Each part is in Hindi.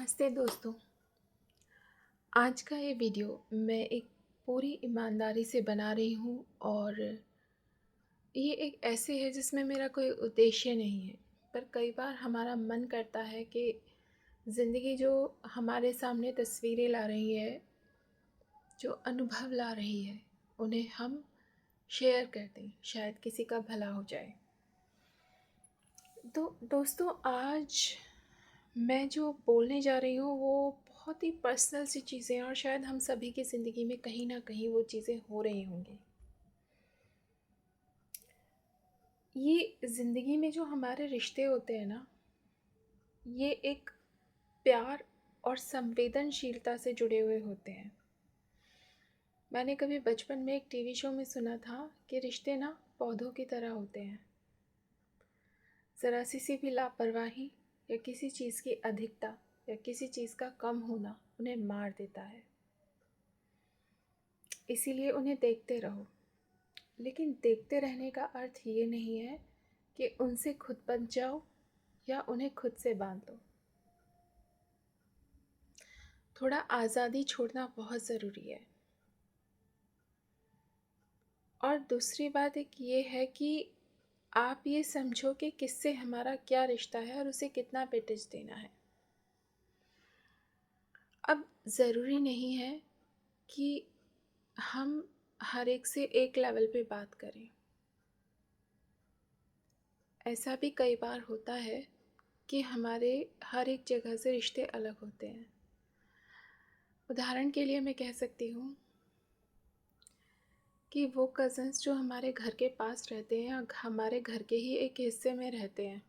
नमस्ते दोस्तों। आज का ये वीडियो मैं एक पूरी ईमानदारी से बना रही हूँ और ये एक ऐसे है जिसमें मेरा कोई उद्देश्य नहीं है। पर कई बार हमारा मन करता है कि ज़िंदगी जो हमारे सामने तस्वीरें ला रही है, जो अनुभव ला रही है, उन्हें हम शेयर कर दें, शायद किसी का भला हो जाए। तो दोस्तों, आज मैं जो बोलने जा रही हूँ वो बहुत ही पर्सनल सी चीज़ें हैं और शायद हम सभी की ज़िंदगी में कहीं ना कहीं वो चीज़ें हो रही होंगी। ये ज़िंदगी में जो हमारे रिश्ते होते हैं ना, ये एक प्यार और संवेदनशीलता से जुड़े हुए होते हैं। मैंने कभी बचपन में एक टीवी शो में सुना था कि रिश्ते ना पौधों की तरह होते हैं। ज़रा सी भी लापरवाही या किसी चीज़ की अधिकता या किसी चीज़ का कम होना उन्हें मार देता है। इसीलिए उन्हें देखते रहो। लेकिन देखते रहने का अर्थ ये नहीं है कि उनसे खुद बच जाओ या उन्हें खुद से बांध लो। थोड़ा आज़ादी छोड़ना बहुत ज़रूरी है। और दूसरी बात एक ये है कि आप ये समझो कि किससे हमारा क्या रिश्ता है और उसे कितना वेटेज देना है। अब ज़रूरी नहीं है कि हम हर एक से एक लेवल पे बात करें। ऐसा भी कई बार होता है कि हमारे हर एक जगह से रिश्ते अलग होते हैं। उदाहरण के लिए मैं कह सकती हूँ कि वो कज़न्स जो हमारे घर के पास रहते हैं और हमारे घर के ही एक हिस्से में रहते हैं,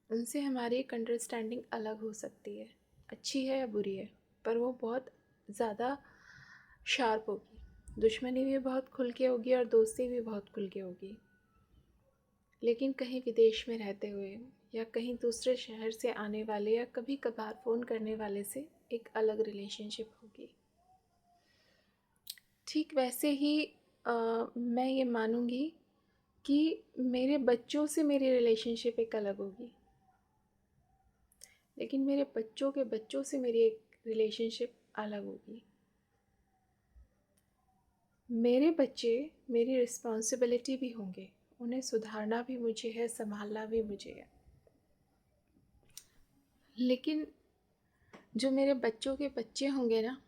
उनसे हमारी एक अंडरस्टैंडिंग अलग हो सकती है, अच्छी है या बुरी है, पर वो बहुत ज़्यादा शार्प होगी। दुश्मनी भी बहुत खुल के होगी और दोस्ती भी बहुत खुल के होगी। लेकिन कहीं विदेश में रहते हुए या कहीं दूसरे शहर से आने वाले या कभी कभार फ़ोन करने वाले से एक अलग रिलेशनशिप होगी। ठीक वैसे ही मैं ये मानूँगी कि मेरे बच्चों से मेरी रिलेशनशिप एक अलग होगी, लेकिन मेरे बच्चों के बच्चों से मेरी एक रिलेशनशिप अलग होगी। मेरे बच्चे मेरी रिस्पॉन्सिबिलिटी भी होंगे, उन्हें सुधारना भी मुझे है, संभालना भी मुझे है। लेकिन जो मेरे बच्चों के बच्चे होंगे ना,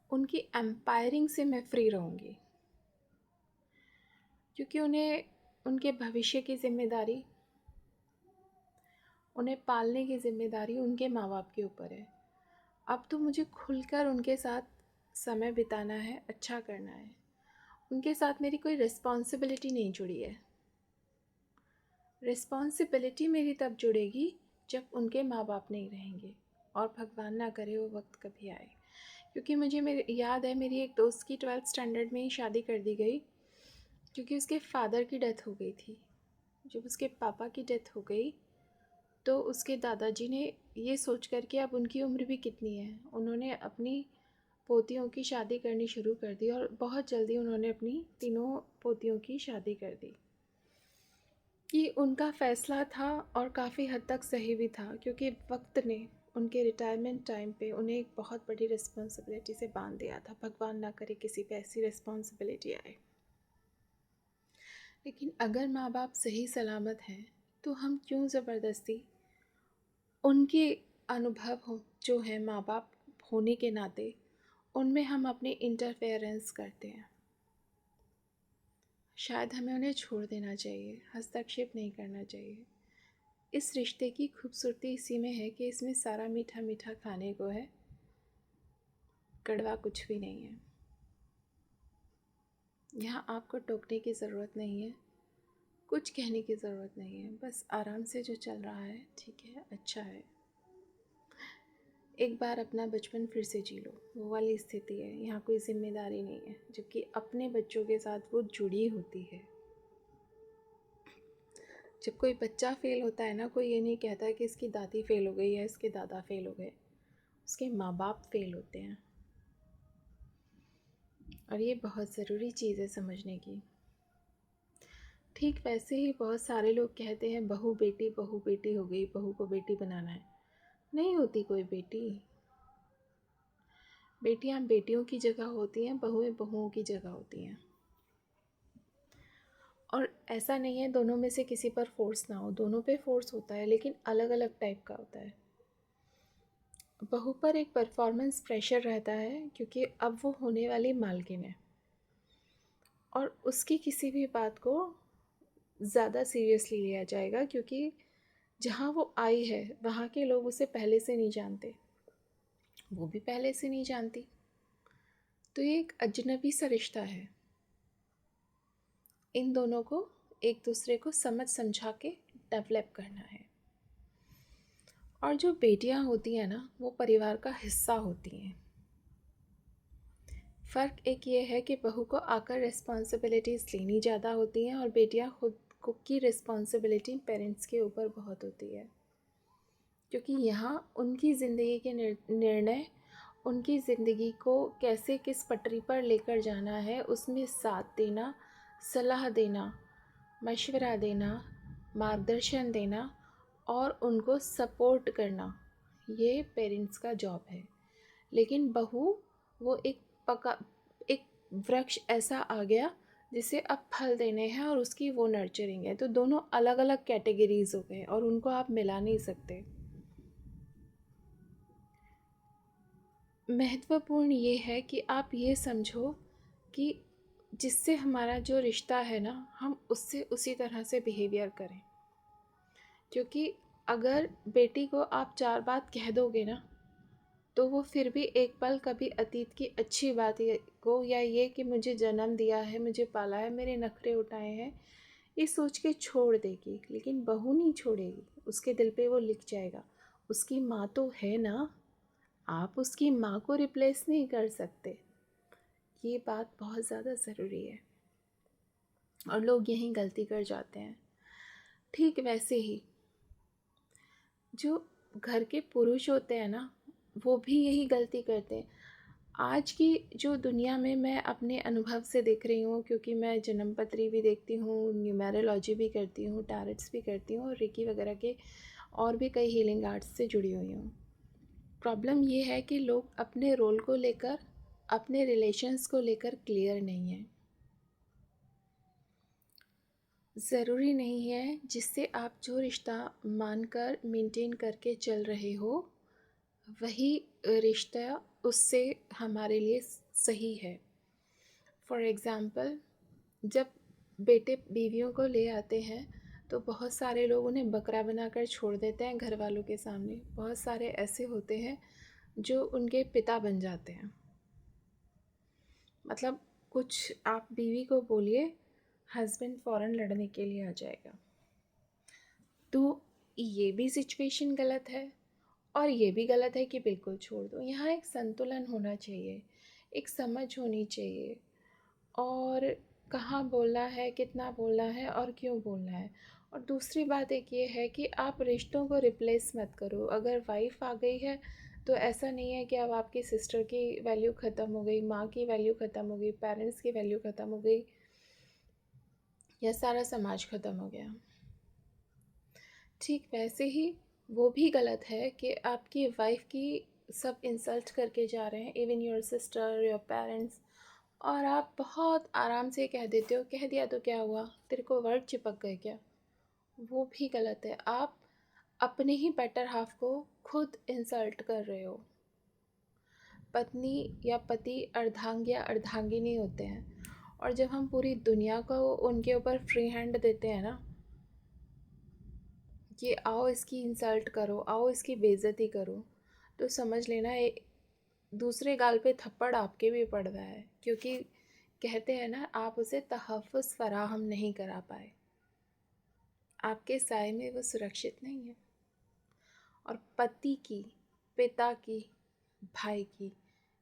उनकी एम्पायरिंग से मैं फ्री रहूँगी, क्योंकि उन्हें उनके भविष्य की ज़िम्मेदारी, उन्हें पालने की ज़िम्मेदारी उनके माँ बाप के ऊपर है। अब तो मुझे खुलकर उनके साथ समय बिताना है, अच्छा करना है। उनके साथ मेरी कोई रिस्पॉन्सिबिलिटी नहीं जुड़ी है। रिस्पॉन्सिबिलिटी मेरी तब जुड़ेगी जब उनके माँ बाप नहीं रहेंगे और भगवान ना करे वो वक्त कभी आए। क्योंकि मुझे मेरे याद है, मेरी एक दोस्त की 12th स्टैंडर्ड में ही शादी कर दी गई, क्योंकि उसके फादर की डेथ हो गई थी। जब उसके पापा की डेथ हो गई तो उसके दादाजी ने ये सोच कर कि अब उनकी उम्र भी कितनी है, उन्होंने अपनी पोतियों की शादी करनी शुरू कर दी और बहुत जल्दी उन्होंने अपनी तीनों पोतियों की शादी कर दी। कि उनका फ़ैसला था और काफ़ी हद तक सही भी था, क्योंकि वक्त ने उनके रिटायरमेंट टाइम पे उन्हें एक बहुत बड़ी रिस्पॉन्सिबिलिटी से बांध दिया था। भगवान ना करे किसी पे ऐसी रिस्पॉन्सिबिलिटी आए। लेकिन अगर माँ बाप सही सलामत हैं तो हम क्यों ज़बरदस्ती उनके अनुभव हो जो है माँ बाप होने के नाते उनमें हम अपनी इंटरफेरेंस करते हैं। शायद हमें उन्हें छोड़ देना चाहिए, हस्तक्षेप नहीं करना चाहिए। इस रिश्ते की खूबसूरती इसी में है कि इसमें सारा मीठा मीठा खाने को है, कड़वा कुछ भी नहीं है। यहाँ आपको टोकने की ज़रूरत नहीं है, कुछ कहने की ज़रूरत नहीं है। बस आराम से जो चल रहा है ठीक है, अच्छा है। एक बार अपना बचपन फिर से जी लो, वो वाली स्थिति है। यहाँ कोई जिम्मेदारी नहीं है, जबकि अपने बच्चों के साथ वो जुड़ी होती है। जब कोई बच्चा फ़ेल होता है ना, कोई ये नहीं कहता कि इसकी दादी फ़ेल हो गई या इसके दादा फ़ेल हो गए, उसके माँ बाप फ़ेल होते हैं। और ये बहुत ज़रूरी चीज़ है समझने की। ठीक वैसे ही बहुत सारे लोग कहते हैं बहू बेटी हो गई, बहू को बेटी बनाना है। नहीं होती कोई बेटी। बेटियां बेटियों की जगह होती हैं, बहुएं बहुओं की जगह होती हैं। और ऐसा नहीं है दोनों में से किसी पर फोर्स ना हो, दोनों पे फोर्स होता है, लेकिन अलग अलग टाइप का होता है। बहू पर एक परफॉर्मेंस प्रेशर रहता है क्योंकि अब वो होने वाली मालकिन है, और उसकी किसी भी बात को ज़्यादा सीरियसली लिया जाएगा क्योंकि जहाँ वो आई है वहाँ के लोग उसे पहले से नहीं जानते, वो भी पहले से नहीं जानती। तो ये एक अजनबी सा रिश्ता है। इन दोनों को एक दूसरे को समझ समझा के डेवलप करना है। और जो बेटियां होती हैं ना, वो परिवार का हिस्सा होती हैं। फ़र्क एक ये है कि बहू को आकर रिस्पॉन्सिबिलिटीज़ लेनी ज़्यादा होती हैं और बेटियां खुद को की रिस्पॉन्सिबिलिटी पेरेंट्स के ऊपर बहुत होती है, क्योंकि यहाँ उनकी ज़िंदगी के निर्णय, उनकी ज़िंदगी को कैसे किस पटरी पर लेकर जाना है उसमें साथ देना, सलाह देना, मशवरा देना, मार्गदर्शन देना और उनको सपोर्ट करना, ये पेरेंट्स का जॉब है। लेकिन बहू वो एक वृक्ष ऐसा आ गया जिसे अब फल देने हैं और उसकी वो नर्चरिंग है। तो दोनों अलग अलग कैटेगरीज हो गए और उनको आप मिला नहीं सकते। महत्वपूर्ण ये है कि आप ये समझो कि जिससे हमारा जो रिश्ता है ना, हम उससे उसी तरह से बिहेवियर करें। क्योंकि अगर बेटी को आप 4 बात कह दोगे ना, तो वो फिर भी एक पल कभी अतीत की अच्छी बात को, या ये कि मुझे जन्म दिया है, मुझे पाला है, मेरे नखरे उठाए हैं, ये सोच के छोड़ देगी। लेकिन बहू नहीं छोड़ेगी, उसके दिल पे वो लिख जाएगा। उसकी माँ तो है ना, आप उसकी माँ को रिप्लेस नहीं कर सकते। ये बात बहुत ज़्यादा ज़रूरी है और लोग यहीं गलती कर जाते हैं। ठीक वैसे ही जो घर के पुरुष होते हैं ना, वो भी यही गलती करते हैं। आज की जो दुनिया में मैं अपने अनुभव से देख रही हूँ, क्योंकि मैं जन्मपत्री भी देखती हूँ, न्यूमेरोलॉजी भी करती हूँ, टैरोट्स भी करती हूँ और रेकी वगैरह के और भी कई हीलिंग आर्ट्स से जुड़ी हुई हूँ। प्रॉब्लम ये है कि लोग अपने रोल को लेकर, अपने रिलेशंस को लेकर क्लियर नहीं हैं। ज़रूरी नहीं है जिससे आप जो रिश्ता मानकर मेंटेन करके चल रहे हो वही रिश्ता उससे हमारे लिए सही है। फॉर एग्ज़ाम्पल, जब बेटे बीवियों को ले आते हैं तो बहुत सारे लोग उन्हें बकरा बनाकर छोड़ देते हैं घर वालों के सामने। बहुत सारे ऐसे होते हैं जो उनके पिता बन जाते हैं। मतलब कुछ आप बीवी को बोलिए, हस्बैंड फ़ौरन लड़ने के लिए आ जाएगा। तो ये भी सिचुएशन गलत है और ये भी गलत है कि बिल्कुल छोड़ दो। यहाँ एक संतुलन होना चाहिए, एक समझ होनी चाहिए, और कहाँ बोलना है, कितना बोलना है और क्यों बोलना है। और दूसरी बात एक ये है कि आप रिश्तों को रिप्लेस मत करो। अगर वाइफ आ गई है तो ऐसा नहीं है कि अब आपकी सिस्टर की वैल्यू ख़त्म हो गई, माँ की वैल्यू ख़त्म हो गई, पेरेंट्स की वैल्यू ख़त्म हो गई, या सारा समाज ख़त्म हो गया। ठीक वैसे ही वो भी गलत है कि आपकी वाइफ की सब इंसल्ट करके जा रहे हैं, even your sister, your parents, और आप बहुत आराम से कह देते हो, कह दिया तो क्या हुआ, तेरे को वर्ड चिपक गए क्या। वो भी गलत है। आप अपने ही बेटर हाफ को खुद इंसल्ट कर रहे हो। पत्नी या पति अर्धांग या अर्धांगिनी होते हैं, और जब हम पूरी दुनिया को उनके ऊपर फ्री हैंड देते हैं ना कि आओ इसकी इंसल्ट करो, आओ इसकी बेइज्जती करो, तो समझ लेना दूसरे गाल पे थप्पड़ आपके भी पड़ रहा है। क्योंकि कहते हैं ना, आप उसे तहफ़्फ़ुज़ फ़राहम नहीं करा पाए, आपके साए में वो सुरक्षित नहीं है। और पति की, पिता की, भाई की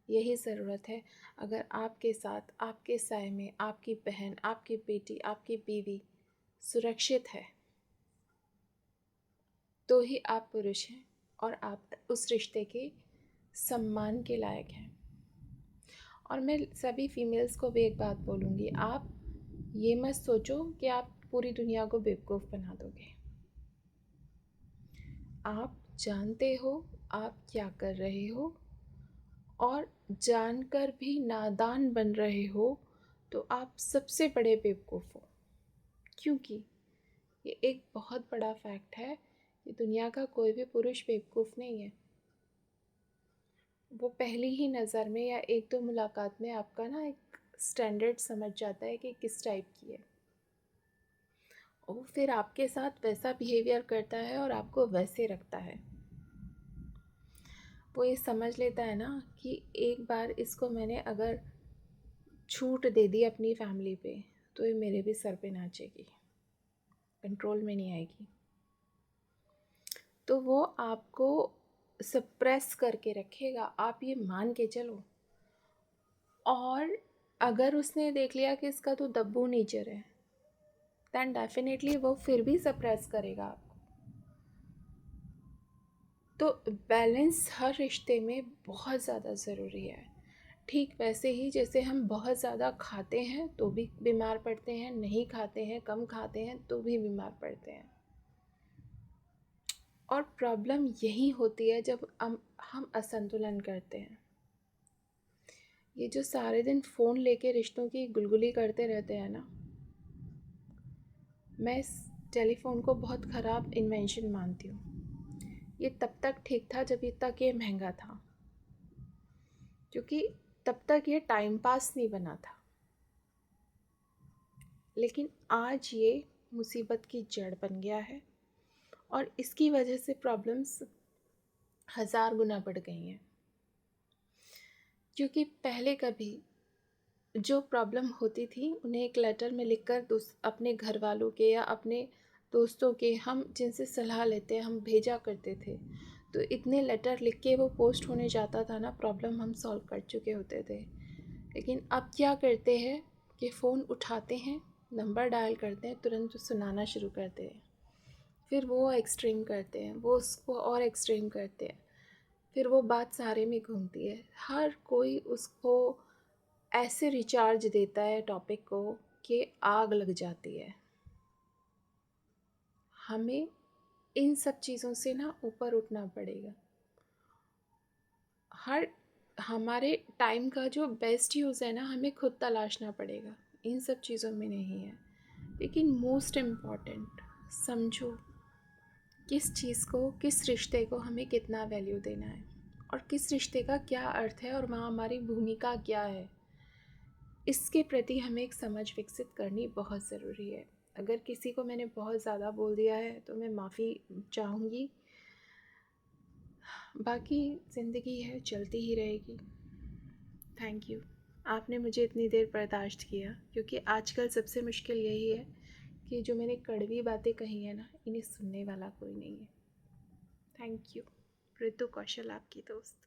यही ज़रूरत है। अगर आपके साथ, आपके साए में आपकी बहन, आपकी बेटी, आपकी बीवी सुरक्षित है, तो ही आप पुरुष हैं और आप उस रिश्ते के सम्मान के लायक हैं। और मैं सभी फीमेल्स को भी एक बात बोलूँगी, आप ये मत सोचो कि आप पूरी दुनिया को बेवकूफ़ बना दोगे। आप जानते हो आप क्या कर रहे हो, और जानकर भी नादान बन रहे हो, तो आप सबसे बड़े बेवकूफ़ हो। क्योंकि ये एक बहुत बड़ा फैक्ट है कि दुनिया का कोई भी पुरुष बेवकूफ़ नहीं है। वो पहली ही नज़र में या एक दो मुलाकात में आपका ना एक स्टैंडर्ड समझ जाता है कि किस टाइप की है, और फिर आपके साथ वैसा बिहेवियर करता है और आपको वैसे रखता है। वो ये समझ लेता है ना कि एक बार इसको मैंने अगर छूट दे दी अपनी फैमिली पे, तो ये मेरे भी सर पे नाचेगी, कंट्रोल में नहीं आएगी। तो वो आपको सप्रेस करके रखेगा, आप ये मान के चलो। और अगर उसने देख लिया कि इसका तो दब्बू नेचर है, दैन डेफिनेटली वो फिर भी सप्रेस करेगा आपको। तो बैलेंस हर रिश्ते में बहुत ज़्यादा ज़रूरी है। ठीक वैसे ही जैसे हम बहुत ज़्यादा खाते हैं तो भी बीमार पड़ते हैं, नहीं खाते हैं, कम खाते हैं तो भी बीमार पड़ते हैं। और प्रॉब्लम यही होती है जब हम असंतुलन करते हैं। ये जो सारे दिन फ़ोन लेके रिश्तों की गुलगुली करते रहते हैं ना, मैं इस टेलीफोन को बहुत ख़राब इन्वेंशन मानती हूँ। ये तब तक ठीक था जब तक ये महंगा था, क्योंकि तब तक ये टाइम पास नहीं बना था। लेकिन आज ये मुसीबत की जड़ बन गया है, और इसकी वजह से प्रॉब्लम्स 1000 गुना बढ़ गई हैं। क्योंकि पहले कभी जो प्रॉब्लम होती थी उन्हें एक लेटर में लिखकर अपने घर वालों के या अपने दोस्तों के, हम जिनसे सलाह लेते हैं, हम भेजा करते थे। तो इतने लेटर लिख के वो पोस्ट होने जाता था ना, प्रॉब्लम हम सॉल्व कर चुके होते थे। लेकिन अब क्या करते हैं कि फ़ोन उठाते हैं, नंबर डायल करते हैं, तुरंत सुनाना शुरू करते हैं, फिर वो एक्सट्रीम करते हैं, वो उसको और एक्सट्रीम करते हैं, फिर वो बात सारे में घूमती है। हर कोई उसको ऐसे रिचार्ज देता है टॉपिक को कि आग लग जाती है। हमें इन सब चीज़ों से ना ऊपर उठना पड़ेगा। हमारे टाइम का जो बेस्ट यूज़ है ना, हमें खुद तलाशना पड़ेगा, इन सब चीज़ों में नहीं है। लेकिन मोस्ट इम्पॉर्टेंट, समझो किस चीज़ को, किस रिश्ते को हमें कितना वैल्यू देना है, और किस रिश्ते का क्या अर्थ है, और वहाँ हमारी भूमिका क्या है। इसके प्रति हमें एक समझ विकसित करनी बहुत ज़रूरी है। अगर किसी को मैंने बहुत ज़्यादा बोल दिया है तो मैं माफ़ी चाहूँगी। बाकी ज़िंदगी है, चलती ही रहेगी। थैंक यू, आपने मुझे इतनी देर बर्दाश्त किया, क्योंकि आजकल सबसे मुश्किल यही है कि जो मैंने कड़वी बातें कही हैं ना, इन्हें सुनने वाला कोई नहीं है। Thank you. ऋतु कौशल, आपकी दोस्त।